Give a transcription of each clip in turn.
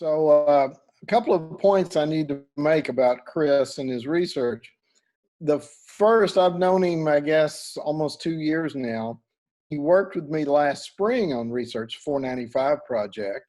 A couple of points I need to make about Chris and his research. The first, I've known him, I guess, almost 2 years now. He worked with me last spring on Research 495 project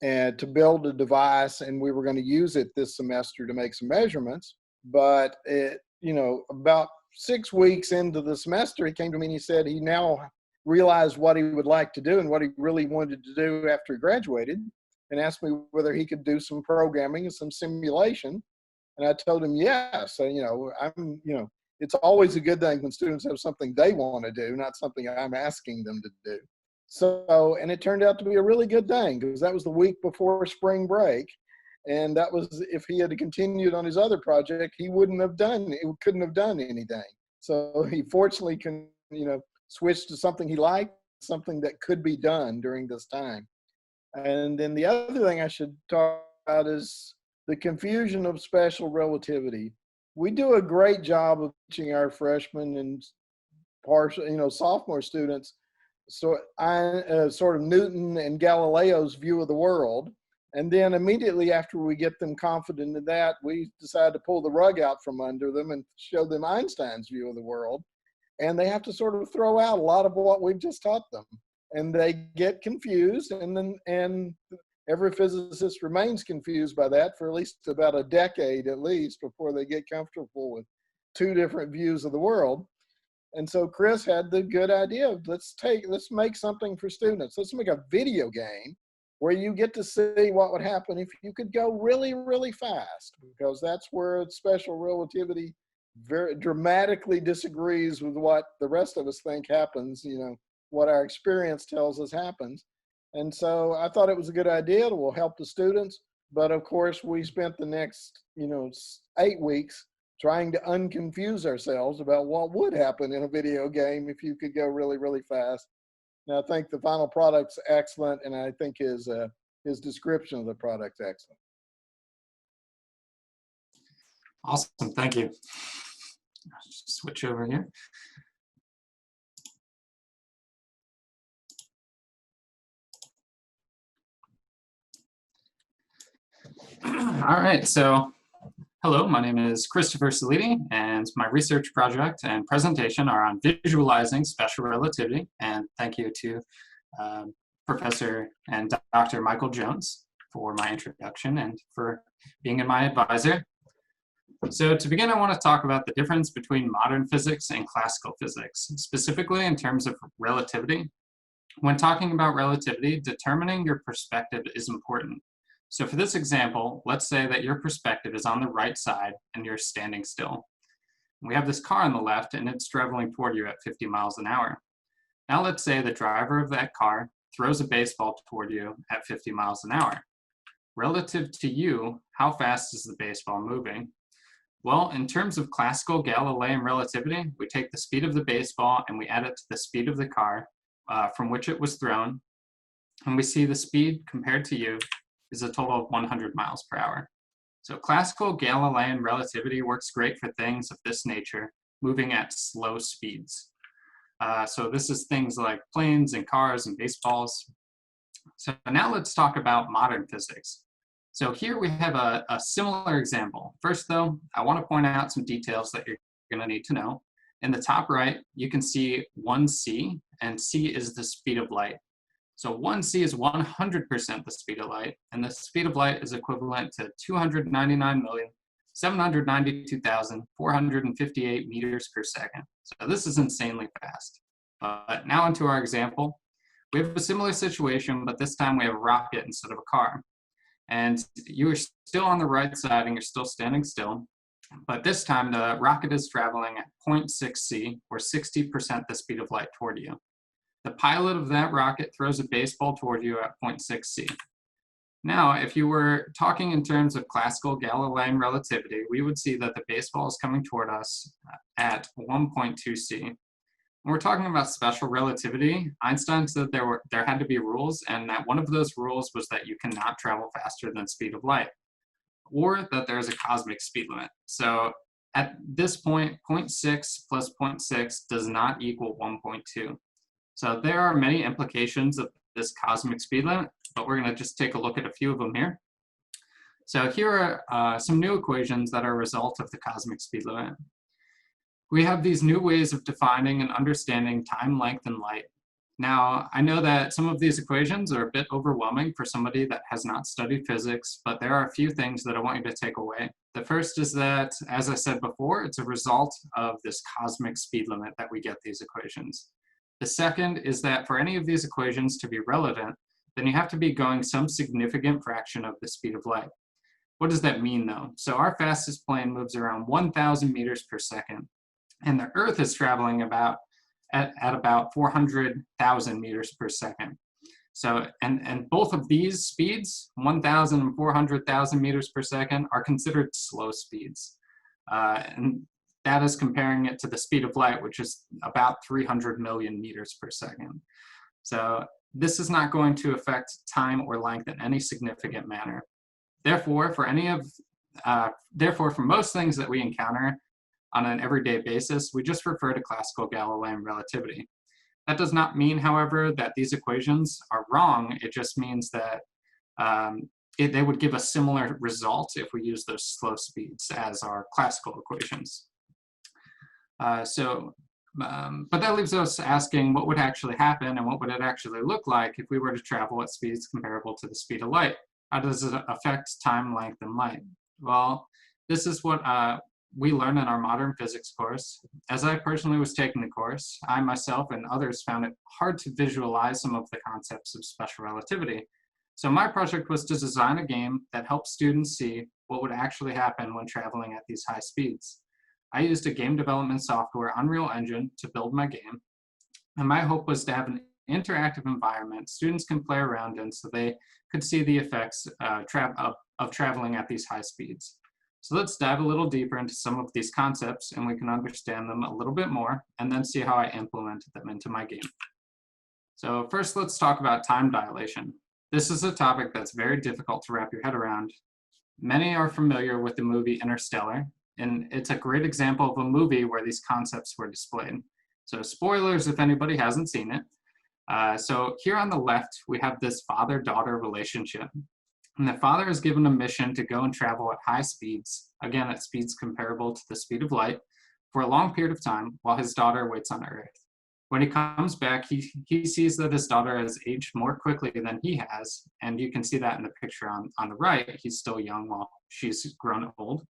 and to build a device, and we were going to use it this semester to make some measurements. But about 6 weeks into the semester, he came to me and he said he now realized what he would like to do and what he really wanted to do after he graduated, and asked me whether he could do some programming and some simulation. And I told him yes. It's always a good thing when students have something they want to do, not something I'm asking them to do. So, and it turned out to be a really good thing, because that was the week before spring break. And that was, if he had continued on his other project, he couldn't have done anything. So he fortunately switched to something he liked, something that could be done during this time. And then the other thing I should talk about is the confusion of special relativity. We do a great job of teaching our freshmen and sophomore students sort of Newton and Galileo's view of the world. And then immediately after we get them confident in that, we decide to pull the rug out from under them and show them Einstein's view of the world. And they have to sort of throw out a lot of what we've just taught them. And they get confused, and every physicist remains confused by that for at least about a decade at least before they get comfortable with two different views of the world. And so Chris had the good idea of let's make something for students. Let's make a video game where you get to see what would happen if you could go really, really fast, because that's where special relativity very dramatically disagrees with what the rest of us think happens, what our experience tells us happens. And so I thought it was a good idea. It will help the students. But of course, we spent the next, 8 weeks trying to unconfuse ourselves about what would happen in a video game if you could go really, really fast. And I think the final product's excellent, and I think his description of the product's excellent. Awesome, thank you. Just switch over here. All right, so hello, my name is Christopher Sellite, and my research project and presentation are on visualizing special relativity. And thank you to Professor and Dr. Michael Jones for my introduction and for being my advisor. So to begin, I want to talk about the difference between modern physics and classical physics, specifically in terms of relativity. When talking about relativity, determining your perspective is important. So for this example, let's say that your perspective is on the right side and you're standing still. We have this car on the left and it's traveling toward you at 50 miles an hour. Now let's say the driver of that car throws a baseball toward you at 50 miles an hour. Relative to you, how fast is the baseball moving? Well, in terms of classical Galilean relativity, we take the speed of the baseball and we add it to the speed of the car from which it was thrown. And we see the speed compared to you is a total of 100 miles per hour. So classical Galilean relativity works great for things of this nature, moving at slow speeds. So this is things like planes and cars and baseballs. So now let's talk about modern physics. So here we have a similar example. First though, I want to point out some details that you're going to need to know. In the top right, you can see 1c, and c is the speed of light. So 1c is 100% the speed of light, and the speed of light is equivalent to 299,792,458 meters per second. So this is insanely fast. But now into our example. We have a similar situation, but this time we have a rocket instead of a car. And you are still on the right side and you're still standing still. But this time the rocket is traveling at 0.6c, or 60% the speed of light toward you. The pilot of that rocket throws a baseball toward you at 0.6c. Now, if you were talking in terms of classical Galilean relativity, we would see that the baseball is coming toward us at 1.2c. When we're talking about special relativity, Einstein said there had to be rules, and that one of those rules was that you cannot travel faster than the speed of light, or that there's a cosmic speed limit. So at this point, 0.6 plus 0.6 does not equal 1.2. So there are many implications of this cosmic speed limit, but we're going to just take a look at a few of them here. So here are some new equations that are a result of the cosmic speed limit. We have these new ways of defining and understanding time, length, and light. Now, I know that some of these equations are a bit overwhelming for somebody that has not studied physics, but there are a few things that I want you to take away. The first is that, as I said before, it's a result of this cosmic speed limit that we get these equations. The second is that for any of these equations to be relevant, then you have to be going some significant fraction of the speed of light. What does that mean, though? So our fastest plane moves around 1,000 meters per second, and the Earth is traveling at about 400,000 meters per second. So, and both of these speeds, 1,000 and 400,000 meters per second, are considered slow speeds. And that is comparing it to the speed of light, which is about 300 million meters per second. So this is not going to affect time or length in any significant manner. Therefore, for most things that we encounter on an everyday basis, we just refer to classical Galilean relativity. That does not mean, however, that these equations are wrong. It just means that they would give a similar result if we use those slow speeds as our classical equations. But that leaves us asking what would actually happen and what would it actually look like if we were to travel at speeds comparable to the speed of light? How does it affect time, length, and light? Well, this is what we learn in our modern physics course. As I personally was taking the course, I myself and others found it hard to visualize some of the concepts of special relativity. So my project was to design a game that helped students see what would actually happen when traveling at these high speeds. I used a game development software, Unreal Engine, to build my game. And my hope was to have an interactive environment students can play around in so they could see the effects of traveling at these high speeds. So let's dive a little deeper into some of these concepts and we can understand them a little bit more and then see how I implemented them into my game. So first, let's talk about time dilation. This is a topic that's very difficult to wrap your head around. Many are familiar with the movie Interstellar, and it's a great example of a movie where these concepts were displayed. So spoilers if anybody hasn't seen it. So here on the left, we have this father-daughter relationship. And the father is given a mission to go and travel at high speeds, again at speeds comparable to the speed of light, for a long period of time while his daughter waits on Earth. When he comes back, he sees that his daughter has aged more quickly than he has, and you can see that in the picture on the right. He's still young while she's grown old.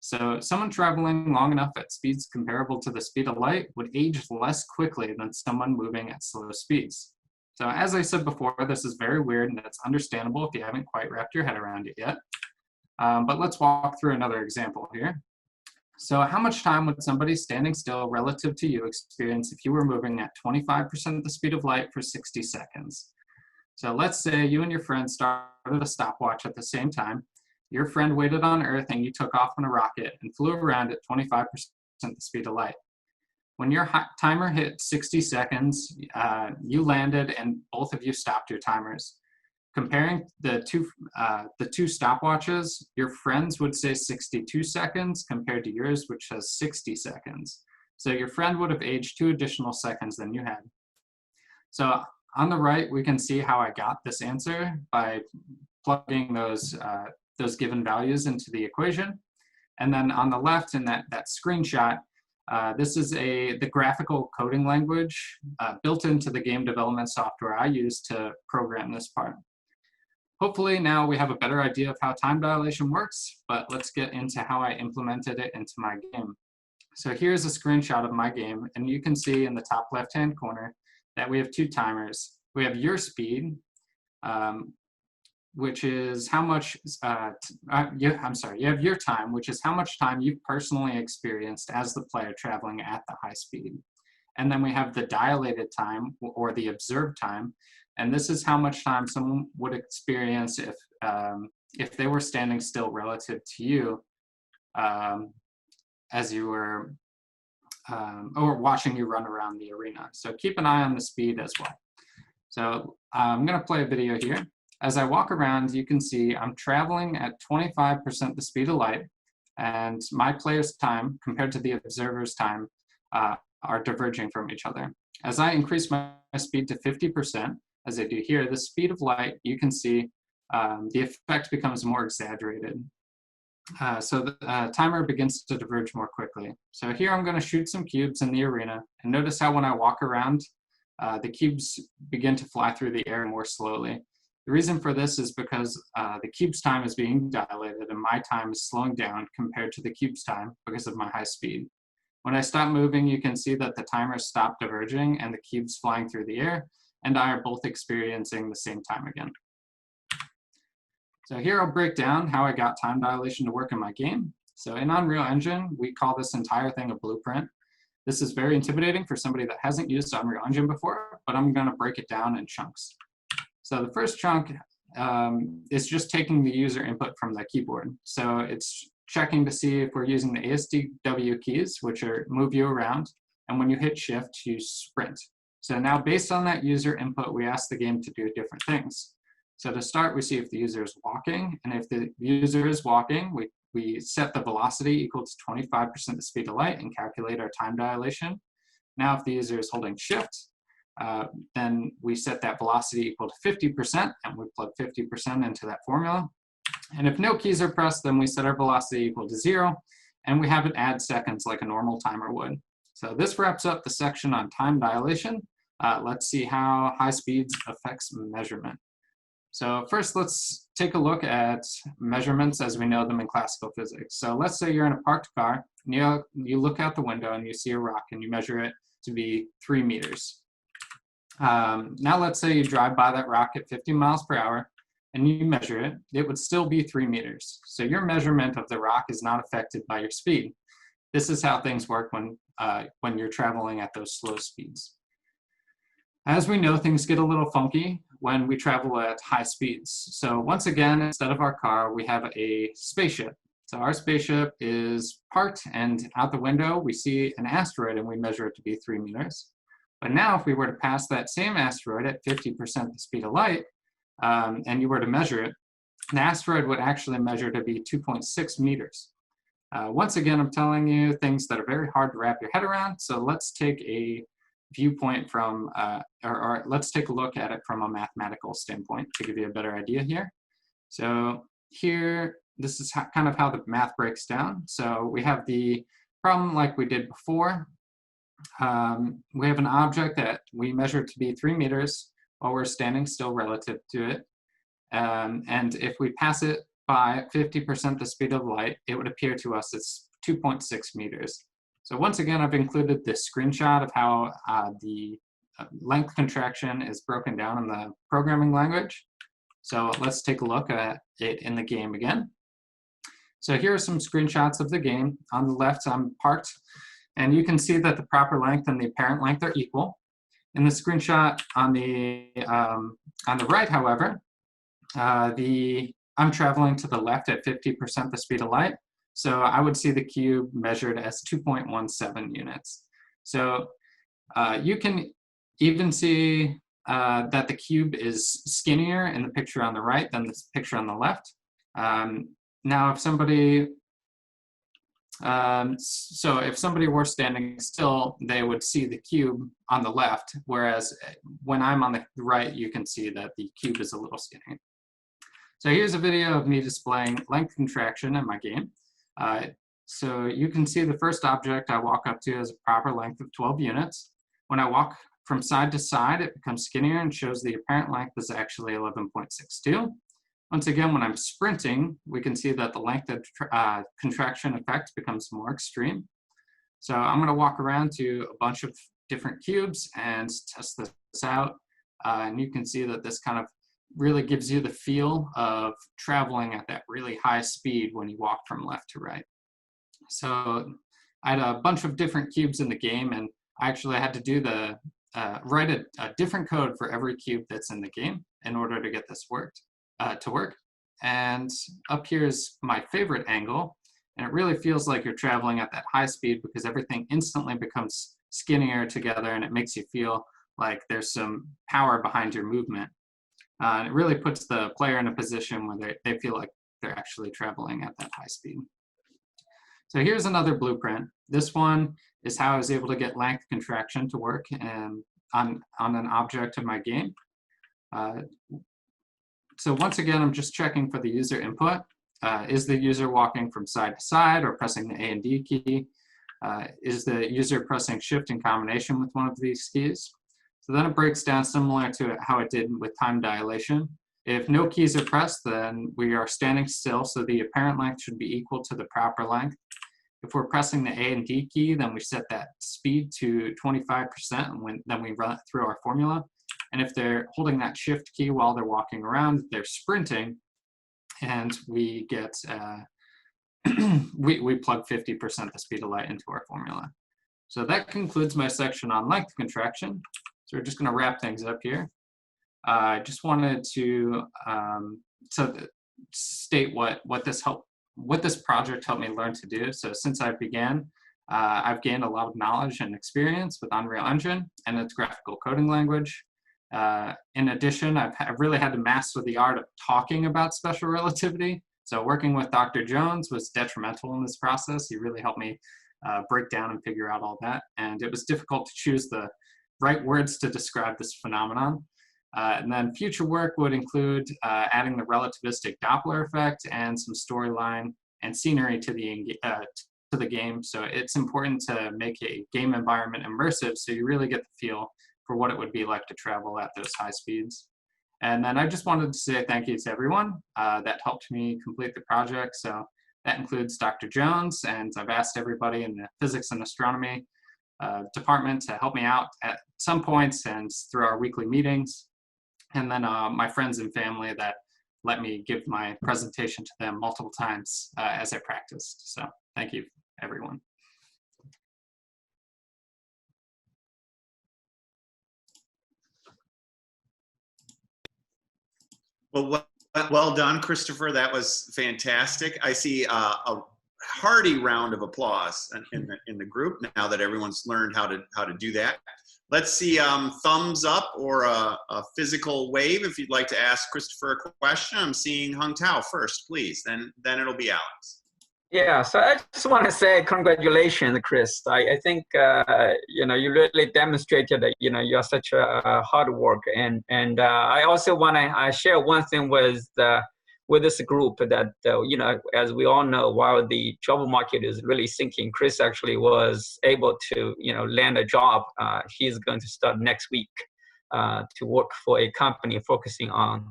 So someone traveling long enough at speeds comparable to the speed of light would age less quickly than someone moving at slow speeds. So as I said before, this is very weird and it's understandable if you haven't quite wrapped your head around it yet. But let's walk through another example here. So how much time would somebody standing still relative to you experience if you were moving at 25% of the speed of light for 60 seconds? So let's say you and your friend started a stopwatch at the same time. Your friend waited on Earth and you took off on a rocket and flew around at 25% the speed of light. When your timer hit 60 seconds, you landed and both of you stopped your timers. Comparing the two stopwatches, your friends would say 62 seconds compared to yours, which says 60 seconds. So your friend would have aged 2 additional seconds than you had. So on the right, we can see how I got this answer by plugging those given values into the equation. And then on the left in that screenshot, this is the graphical coding language built into the game development software I use to program this part. Hopefully now we have a better idea of how time dilation works, but let's get into how I implemented it into my game. So here's a screenshot of my game, and you can see in the top left-hand corner that we have 2 timers. We have your speed, which is how much, you have your time, which is how much time you've personally experienced as the player traveling at the high speed. And then we have the dilated time, or the observed time, and this is how much time someone would experience if they were standing still relative to you as you were, or watching you run around the arena. So keep an eye on the speed as well. So I'm gonna play a video here. As I walk around, you can see I'm traveling at 25% the speed of light, and my player's time compared to the observer's time are diverging from each other. As I increase my speed to 50%, as I do here, the speed of light, you can see the effect becomes more exaggerated. So the timer begins to diverge more quickly. So here I'm going to shoot some cubes in the arena, and notice how when I walk around, the cubes begin to fly through the air more slowly. The reason for this is because the cube's time is being dilated and my time is slowing down compared to the cube's time because of my high speed. When I stop moving, you can see that the timer stopped diverging and the cube's flying through the air, and I are both experiencing the same time again. So here I'll break down how I got time dilation to work in my game. So in Unreal Engine, we call this entire thing a blueprint. This is very intimidating for somebody that hasn't used Unreal Engine before, but I'm going to break it down in chunks. So the first chunk is just taking the user input from the keyboard. So it's checking to see if we're using the ASDW keys, which are move you around, and when you hit shift, you sprint. So now based on that user input, we ask the game to do different things. So to start, we see if the user is walking, and if the user is walking, we set the velocity equal to 25% the speed of light and calculate our time dilation. Now if the user is holding shift, then we set that velocity equal to 50%, and we plug 50% into that formula. And if no keys are pressed, then we set our velocity equal to 0, and we have it add seconds like a normal timer would. So this wraps up the section on time dilation. Let's see how high speeds affects measurement. So first, let's take a look at measurements as we know them in classical physics. So let's say you're in a parked car, and you look out the window and you see a rock and you measure it to be 3 meters. Now let's say you drive by that rock at 50 miles per hour and you measure it, it would still be 3 meters. So your measurement of the rock is not affected by your speed. This is how things work when you're traveling at those slow speeds. As we know, things get a little funky when we travel at high speeds. So once again, instead of our car, we have a spaceship. So our spaceship is parked, and out the window, we see an asteroid and we measure it to be 3 meters. But now if we were to pass that same asteroid at 50% the speed of light, and you were to measure it, the asteroid would actually measure to be 2.6 meters. Once again, I'm telling you things that are very hard to wrap your head around. So let's take a viewpoint from, or let's take a look at it from a mathematical standpoint to give you a better idea here. So here, this is kind of how the math breaks down. So we have the problem like we did before. We have an object that we measure to be 3 meters while we're standing still relative to it. And if we pass it by 50% the speed of light, it would appear to us as 2.6 meters. So once again, I've included this screenshot of how the length contraction is broken down in the programming language. So let's take a look at it in the game again. So here are some screenshots of the game. On the left, I'm parked, and you can see that the proper length and the apparent length are equal. In the screenshot on the right, however, I'm traveling to the left at 50% the speed of light. So I would see the cube measured as 2.17 units. So you can even see that the cube is skinnier in the picture on the right than the picture on the left. Now, if somebody were standing still, they would see the cube on the left, whereas when I'm on the right, you can see that the cube is a little skinnier. So here's a video of me displaying length contraction in my game. So you can see the first object I walk up to has a proper length of 12 units. When I walk from side to side, it becomes skinnier and shows the apparent length is actually 11.62. Once again, when I'm sprinting, we can see that the length of contraction effect becomes more extreme. So I'm going to walk around to a bunch of different cubes and test this out. And you can see that this kind of really gives you the feel of traveling at that really high speed when you walk from left to right. So I had a bunch of different cubes in the game, and I actually had to do write a different code for every cube that's in the game in order to get this to work. And up here is my favorite angle, and it really feels like you're traveling at that high speed because everything instantly becomes skinnier together, and it makes you feel like there's some power behind your movement. And it really puts the player in a position where they feel like they're actually traveling at that high speed. So here's another blueprint. This one is how I was able to get length contraction to work on an object in my game. So once again, I'm just checking for the user input. Is the user walking from side to side or pressing the A and D key? Is the user pressing shift in combination with one of these keys? So then it breaks down similar to how it did with time dilation. If no keys are pressed, then we are standing still, so the apparent length should be equal to the proper length. If we're pressing the A and D key, then we set that speed to 25%, and then we run it through our formula. And if they're holding that shift key while they're walking around, they're sprinting, and we get, we plug 50% the speed of light into our formula. So that concludes my section on length contraction. So we're just gonna wrap things up here. I just wanted to state what this project helped me learn to do. So since I began, I've gained a lot of knowledge and experience with Unreal Engine and its graphical coding language. In addition, I've really had to master the art of talking about special relativity. So working with Dr. Jones was detrimental in this process. He really helped me break down and figure out all that. And it was difficult to choose the right words to describe this phenomenon. And then future work would include adding the relativistic Doppler effect and some storyline and scenery to the game. So it's important to make a game environment immersive so you really get the feel for what it would be like to travel at those high speeds. And then I just wanted to say thank you to everyone that helped me complete the project. So that includes Dr. Jones, and I've asked everybody in the physics and astronomy department to help me out at some points and through our weekly meetings. And then my friends and family that let me give my presentation to them multiple times as I practiced. So thank you, everyone. Well done, Christopher. That was fantastic. I see a hearty round of applause in the group now that everyone's learned how to do that. Let's see thumbs up or a physical wave if you'd like to ask Christopher a question. I'm seeing Hung Tao first, please. Then it'll be Alex. Yeah, so I just want to say congratulations, Chris. I think you know, you really demonstrated that you're such a hard work, and I also want to share one thing with this group that as we all know, while the job market is really sinking, Chris actually was able to land a job. He's going to start next week to work for a company focusing on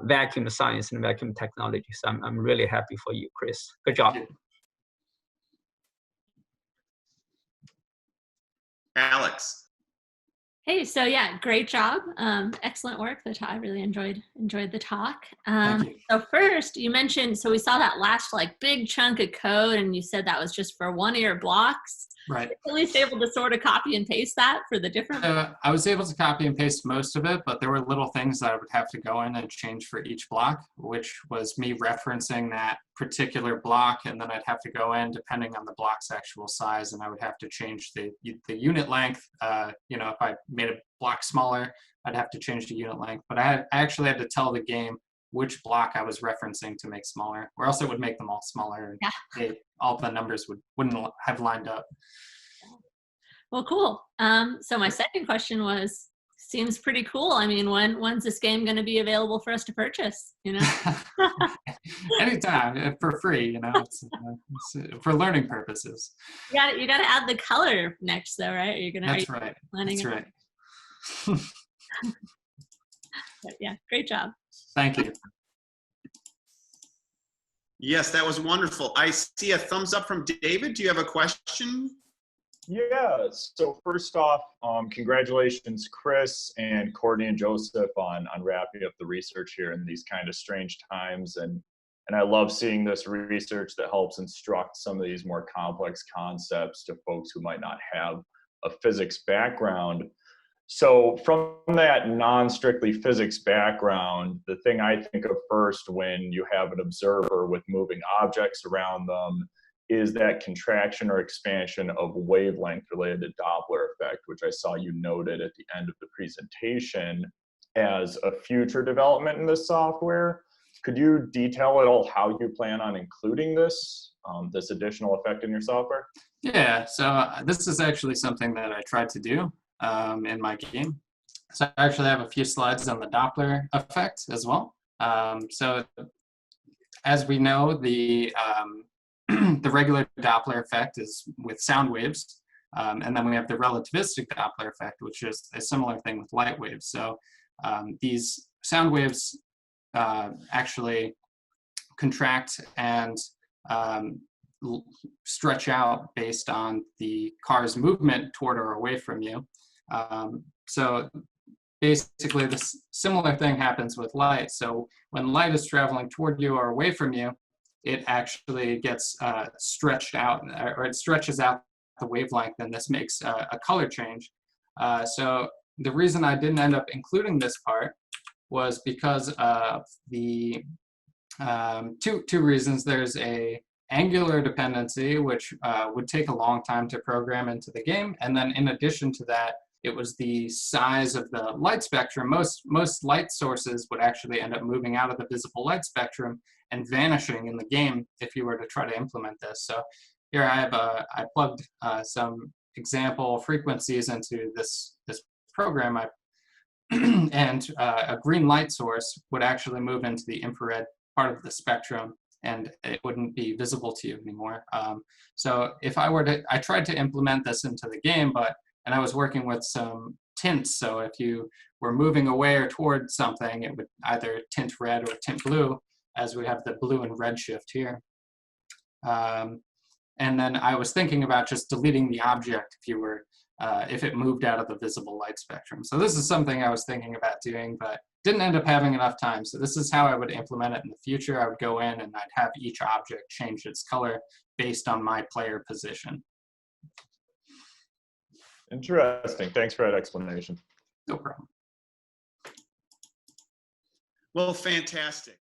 vacuum science and vacuum technology. So I'm really happy for you, Chris. Good job. Alex. Hey, so yeah, great job. Excellent work. I really enjoyed the talk. So first, you mentioned, so we saw that last big chunk of code, and you said that was just for one of your blocks. Right. At least able to sort of copy and paste that for the different. I was able to copy and paste most of it, but there were little things that I would have to go in and change for each block, which was me referencing that particular block, and then I'd have to go in depending on the block's actual size, and I would have to change the unit length. If I made a block smaller, I'd have to change the unit length. But I actually had to tell the game which block I was referencing to make smaller, or else it would make them all smaller, and all the numbers wouldn't have lined up. Well, cool. So my second question was, seems pretty cool. I mean, when's this game going to be available for us to purchase? Anytime, for free. It's for learning purposes. You got to add the color next, though, right? That's right. That's right. But yeah, great job. Thank you. Yes, that was wonderful. I see a thumbs up from David. Do you have a question? Yeah, so first off, congratulations, Chris and Courtney and Joseph on wrapping up the research here in these kind of strange times. And I love seeing this research that helps instruct some of these more complex concepts to folks who might not have a physics background. So from that non-strictly physics background, the thing I think of first when you have an observer with moving objects around them is that contraction or expansion of wavelength related to Doppler effect, which I saw you noted at the end of the presentation as a future development in this software. Could you detail at all how you plan on including this additional effect in your software? Yeah, so this is actually something that I tried to do in my game. So I actually have a few slides on the Doppler effect as well. So as we know, the the regular Doppler effect is with sound waves, and then we have the relativistic Doppler effect, which is a similar thing with light waves. So these sound waves actually contract and stretch out based on the car's movement toward or away from you. So basically, this similar thing happens with light. So when light is traveling toward you or away from you, it actually gets stretched out, or it stretches out the wavelength, and this makes a color change. So the reason I didn't end up including this part was because of the two reasons. There's a angular dependency, which would take a long time to program into the game, and then in addition to that, it was the size of the light spectrum. Most light sources would actually end up moving out of the visible light spectrum and vanishing in the game if you were to try to implement this. So here I plugged some example frequencies into this program, and a green light source would actually move into the infrared part of the spectrum, and it wouldn't be visible to you anymore. So if I tried to implement this into the game, and I was working with some tints, so if you were moving away or toward something, it would either tint red or tint blue, as we have the blue and red shift here. And then I was thinking about just deleting the object if it moved out of the visible light spectrum. So this is something I was thinking about doing, but didn't end up having enough time. So this is how I would implement it in the future. I would go in and I'd have each object change its color based on my player position. Interesting. Thanks for that explanation. No problem. Well, fantastic.